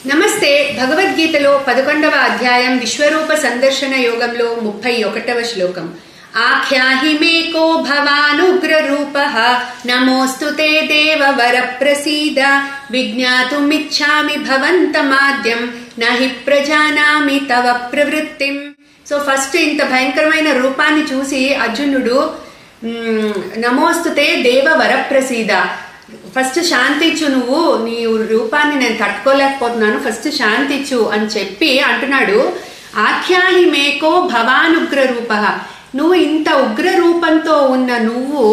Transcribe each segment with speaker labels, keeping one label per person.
Speaker 1: నమస్తే. భగవద్గీతలో 11వ అధ్యాయం విశ్వరూప సందర్శన యోగంలో 31వ శ్లోకం. ఆఖ్యాహి మేకో భవానుగ్ర రూపః నమోస్తుతే దేవవర ప్రసీద విజ్ఞాతుమిచ్ఛామి భవంతమాద్యం నహి ప్రజానామి తవ ప్రవృత్తిం. సో ఫస్ట్ ఇంత భయంకరమైన రూపాన్ని చూసి అర్జునుడు నమోస్తుతే దేవవర ప్రసీద, ఫస్ట్ శాంతిచ్చు, నువ్వు నీ రూపాన్ని నేను తట్టుకోలేకపోతున్నాను, ఫస్ట్ శాంతిచ్చు అని చెప్పి అంటున్నాడు. ఆఖ్యాహి మేకో భవానుగ్ర రూప, నువ్వు ఇంత ఉగ్ర రూపంతో ఉన్న నువ్వు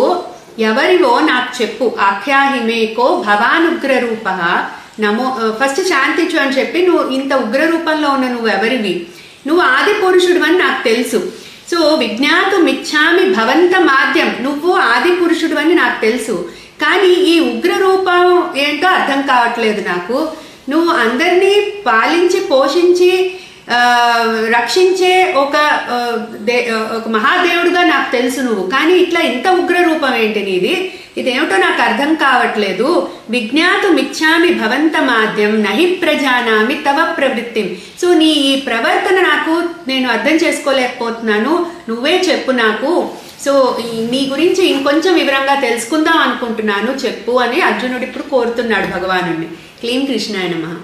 Speaker 1: ఎవరివో నాకు చెప్పు. ఆఖ్యాహి మేకో భవానుగ్ర రూప నమో, ఫస్ట్ శాంతిచ్చు అని చెప్పి నువ్వు ఇంత ఉగ్ర రూపంలో ఉన్న నువ్వు ఎవరివి, నువ్వు ఆది పురుషుడు అని నాకు తెలుసు. సో విజ్ఞాతుమిచ్ఛామి భవంతమాద్యం, నువ్వు ఆది పురుషుడు అని నాకు తెలుసు, కానీ ఈ ఉగ్ర రూపం ఏంటో అర్థం కావట్లేదు నాకు. నువ్వు అందరినీ పాలించి పోషించి రక్షించే ఒక మహాదేవుడుగా నాకు తెలుసు నువ్వు, కానీ ఇట్లా ఇంత ఉగ్ర రూపం ఏంటి నీది, ఇదేమిటో నాకు అర్థం కావట్లేదు. విజ్ఞాతుమిచ్ఛామి భవంతమాద్యం నహి ప్రజానామి తవ ప్రవృత్తిం. సో నీ ఈ ప్రవర్తన నేను అర్థం చేసుకోలేకపోతున్నాను, నువ్వే చెప్పు నాకు. సో నీ గురించి ఇంకొంచెం వివరంగా తెలుసుకుందాం అనుకుంటున్నాను, చెప్పు అని అర్జునుడు ఇప్పుడు కోరుతున్నాడు భగవానుడిని. క్లీం కృష్ణాయ నమః.